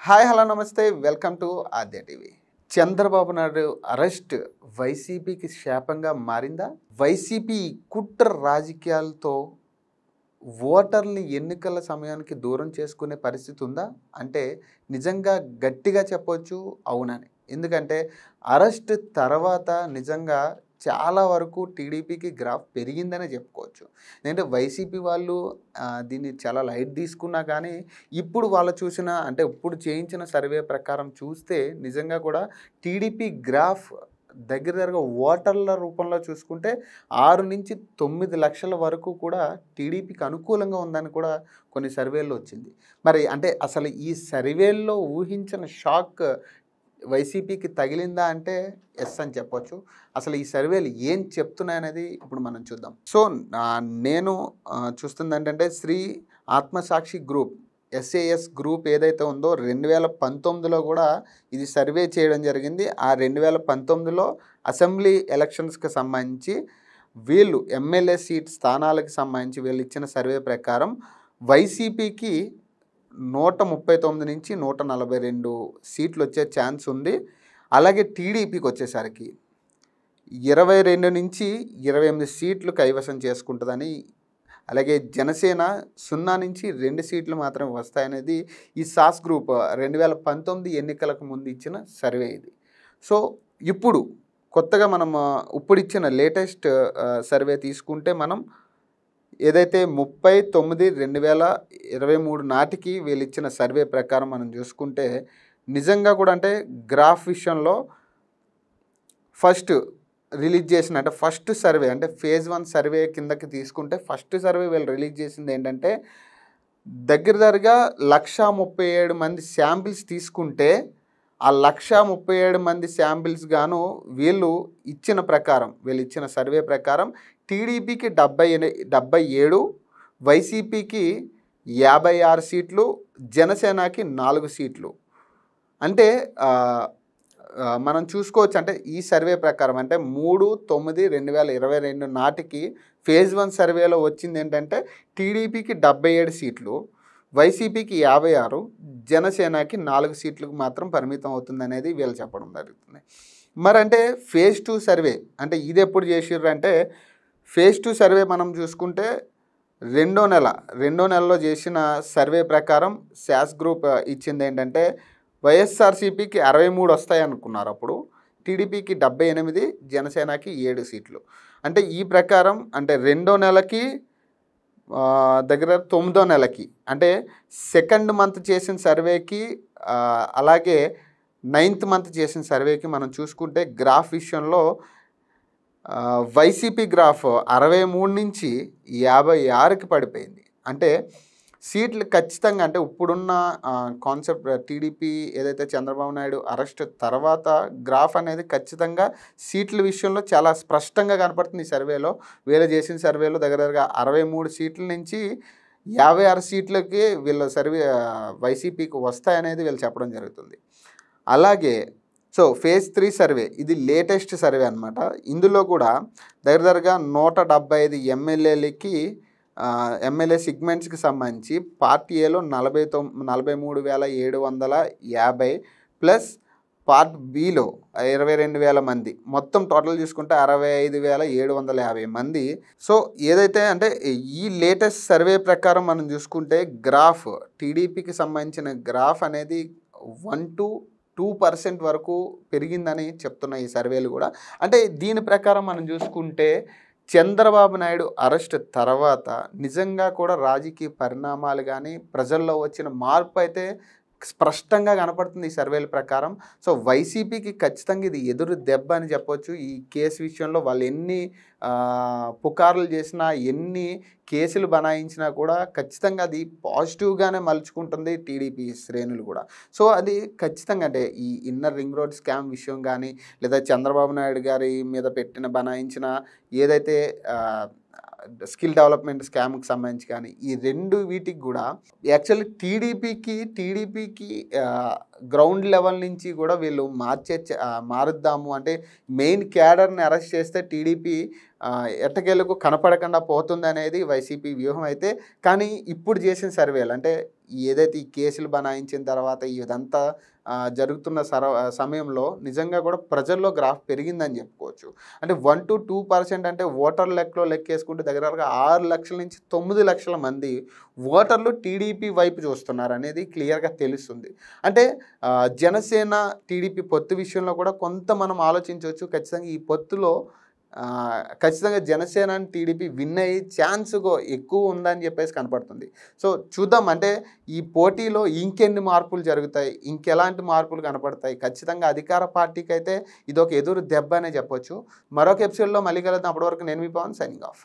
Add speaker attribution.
Speaker 1: Hi hello నమస్తే welcome to Aadya TV. Chandrababu Naidu arrest వైసీపీకి శాపంగా మారిందా? వైసీపీ కుట్ర రాజకీయాలతో ఓటర్ని ఎన్నికల సమయానికి దూరం చేసుకునే పరిస్థితి ఉందా అంటే నిజంగా గట్టిగా చెప్పొచ్చు అవునని. ఎందుకంటే అరెస్ట్ తర్వాత నిజంగా చాలా వరకు టీడీపీకి గ్రాఫ్ పెరిగిందనే చెప్పుకోవచ్చు. ఎందుకంటే వైసీపీ వాళ్ళు దీన్ని చాలా లైట్ తీసుకున్నా కానీ ఇప్పుడు వాళ్ళు చూసిన అంటే ఇప్పుడు చేయించిన సర్వే ప్రకారం చూస్తే నిజంగా కూడా టీడీపీ గ్రాఫ్ దగ్గరగా ఓటర్ల రూపంలో చూసుకుంటే 6-9 లక్షల వరకు కూడా టీడీపీకి అనుకూలంగా ఉందని కూడా కొన్ని సర్వేల్లో వచ్చింది. మరి అంటే అసలు ఈ సర్వేల్లో ఊహించిన షాక్ వైసీపీకి తగిలిందా అంటే ఎస్ అని చెప్పొచ్చు. అసలు ఈ సర్వేలు ఏం చెప్తున్నాయనేది ఇప్పుడు మనం చూద్దాం. సో నేను చూస్తుంది ఏంటంటే శ్రీ ఆత్మసాక్షి గ్రూప్ ఎస్ఏఎస్ గ్రూప్ ఏదైతే ఉందో 2019లో కూడా ఇది సర్వే చేయడం జరిగింది. ఆ 2019లో అసెంబ్లీ ఎలక్షన్స్కి సంబంధించి వీళ్ళు ఎమ్మెల్యే సీట్ స్థానాలకు సంబంధించి వీళ్ళు ఇచ్చిన సర్వే ప్రకారం వైసీపీకి 139 నుంచి 142 సీట్లు వచ్చే ఛాన్స్ ఉంది. అలాగే టీడీపీకి వచ్చేసరికి 22 నుంచి 28 సీట్లు కైవసం చేసుకుంటుందని, అలాగే జనసేన 0 నుంచి 2 సీట్లు మాత్రమే వస్తాయనేది ఈ సాస్ గ్రూప్ 2019 ఎన్నికలకు ముందు ఇచ్చిన సర్వే ఇది. సో ఇప్పుడు కొత్తగా మనం ఇప్పుడు ఇచ్చిన లేటెస్ట్ సర్వే తీసుకుంటే మనం ఏదైతే 30/9/2023 నాటికి వీళ్ళు ఇచ్చిన సర్వే ప్రకారం మనం చూసుకుంటే నిజంగా కూడా అంటే గ్రాఫ్ విషయంలో ఫస్ట్ రిలీజ్ చేసిన అంటే ఫస్ట్ సర్వే అంటే ఫేజ్ 1 సర్వే కిందకి తీసుకుంటే ఫస్ట్ సర్వే వీళ్ళు రిలీజ్ చేసింది ఏంటంటే దగ్గరగా 137 మంది శాంపిల్స్ తీసుకుంటే ఆ 137 మంది శాంపిల్స్ గాను వీళ్ళు ఇచ్చిన ప్రకారం వీళ్ళు ఇచ్చిన సర్వే ప్రకారం టీడీపీకి 77, వైసీపీకి 56 సీట్లు, జనసేనకి 4 సీట్లు. అంటే మనం చూసుకోవచ్చు అంటే ఈ సర్వే ప్రకారం అంటే 3/9/2022 నాటికి ఫేజ్ 1 సర్వేలో వచ్చింది ఏంటంటే టీడీపీకి 77 సీట్లు, వైసీపీకి 56, జనసేనకి 4 సీట్లకు మాత్రం పరిమితం అవుతుంది అనేది వీళ్ళు చెప్పడం జరుగుతుంది. మరి అంటే ఫేజ్ 2 సర్వే అంటే ఇది ఎప్పుడు చేసిర్రు అంటే ఫేజ్ 2 సర్వే మనం చూసుకుంటే రెండో నెలలో చేసిన సర్వే ప్రకారం శాస్ గ్రూప్ ఇచ్చింది ఏంటంటే వైఎస్ఆర్సీపీకి 63 వస్తాయి అనుకున్నారు. అప్పుడు టీడీపీకి 78, జనసేనకి 7 సీట్లు. అంటే ఈ ప్రకారం అంటే రెండో నెలకి దగ్గర 9వ నెలకి అంటే సెకండ్ మంత్ చేసిన సర్వేకి అలాగే 9th మంత్ చేసిన సర్వేకి మనం చూసుకుంటే గ్రాఫ్ విషయంలో వైసీపీ గ్రాఫ్ 63 నుంచి 56కి పడిపోయింది. అంటే సీట్లు ఖచ్చితంగా అంటే ఇప్పుడున్న కాన్సెప్ట్ టీడీపీ ఏదైతే చంద్రబాబు నాయుడు అరెస్ట్ తర్వాత గ్రాఫ్ అనేది ఖచ్చితంగా సీట్ల విషయంలో చాలా స్పష్టంగా కనపడుతుంది. ఈ సర్వేలో వీళ్ళు చేసిన సర్వేలో దగ్గరగా 63 సీట్ల నుంచి 56 సీట్లకి వీళ్ళ సర్వే వైసీపీకి వస్తాయనేది వీళ్ళు చెప్పడం జరుగుతుంది. అలాగే సో ఫేజ్ 3 సర్వే ఇది లేటెస్ట్ సర్వే అనమాట. ఇందులో కూడా దగ్గరగా 175 ఎమ్మెల్యే సిగ్మెంట్స్కి సంబంధించి పార్ట్ ఏలో 43,750 ప్లస్ పార్ట్ బిలో 22,000 మంది, మొత్తం టోటల్ చూసుకుంటే 65,750 మంది. సో ఏదైతే అంటే ఈ లేటెస్ట్ సర్వే ప్రకారం మనం చూసుకుంటే గ్రాఫ్ టీడీపీకి సంబంధించిన గ్రాఫ్ అనేది 1-2% వరకు పెరిగిందని చెప్తున్న ఈ సర్వేలు కూడా. అంటే దీని ప్రకారం మనం చూసుకుంటే చంద్రబాబు నాయుడు అరెస్ట్ తర్వాత నిజంగా కూడా రాజకీయ పరిణామాలు కానీ ప్రజల్లో వచ్చిన మార్పు అయితే స్పష్టంగా కనపడుతుంది ఈ సర్వేల ప్రకారం. సో వైసీపీకి ఖచ్చితంగా ఇది ఎదురు దెబ్బ అని చెప్పొచ్చు. ఈ కేసు విషయంలో వాళ్ళు ఎన్ని పుకార్లు చేసినా ఎన్ని కేసులు బనాయించినా కూడా ఖచ్చితంగా అది పాజిటివ్గానే మలుచుకుంటుంది టీడీపీ శ్రేణులు కూడా. సో అది ఖచ్చితంగా అంటే ఈ ఇన్నర్ రింగ్ రోడ్ స్కామ్ విషయం కానీ లేదా చంద్రబాబు నాయుడు గారి మీద బనాయించిన ఏదైతే స్కిల్ డెవలప్మెంట్ స్కామ్కి సంబంధించి కానీ ఈ వీటికి కూడా యాక్చువల్లీ టీడీపీకి గ్రౌండ్ లెవెల్ నుంచి కూడా వీళ్ళు మారుద్దాము అంటే మెయిన్ క్యాడర్ని అరెస్ట్ చేస్తే టీడీపీ ఎట్టకేలకు కనపడకుండా పోతుంది అనేది వైసీపీ వ్యూహం అయితే. కానీ ఇప్పుడు చేసిన సర్వేలు అంటే ఏదైతే ఈ కేసులు బనాయించిన తర్వాత ఇదంతా జరుగుతున్న సమయంలో నిజంగా కూడా ప్రజల్లో గ్రాఫ్ పెరిగిందని చెప్పుకోవచ్చు. అంటే 1-2% అంటే ఓటర్ లెక్కలో లెక్కేసుకుంటే దగ్గరగా 6 లక్షల నుంచి 9 లక్షల మంది ఓటర్లు టీడీపీ వైపు చూస్తున్నారు అనేది క్లియర్గా తెలుస్తుంది. అంటే జనసేన టీడీపీ పొత్తు విషయంలో కూడా కొంత మనం ఆలోచించవచ్చు. ఖచ్చితంగా ఈ పొత్తులో ఖచ్చితంగా జనసేన టీడీపీ విన్ అయ్యే ఛాన్స్ ఎక్కువ ఉందని చెప్పేసి కనపడుతుంది. సో చూద్దాం, అంటే ఈ పోటీలో ఇంకెన్ని మార్పులు జరుగుతాయి, ఇంకెలాంటి మార్పులు కనపడతాయి. ఖచ్చితంగా అధికార పార్టీకి అయితే ఇదొక ఎదురు దెబ్బ అనే చెప్పొచ్చు. మరొక ఎపిసోడ్లో మళ్ళీ కలుద్దాం. అప్పటి వరకు నేను మీ పవన్, సైనింగ్ ఆఫ్.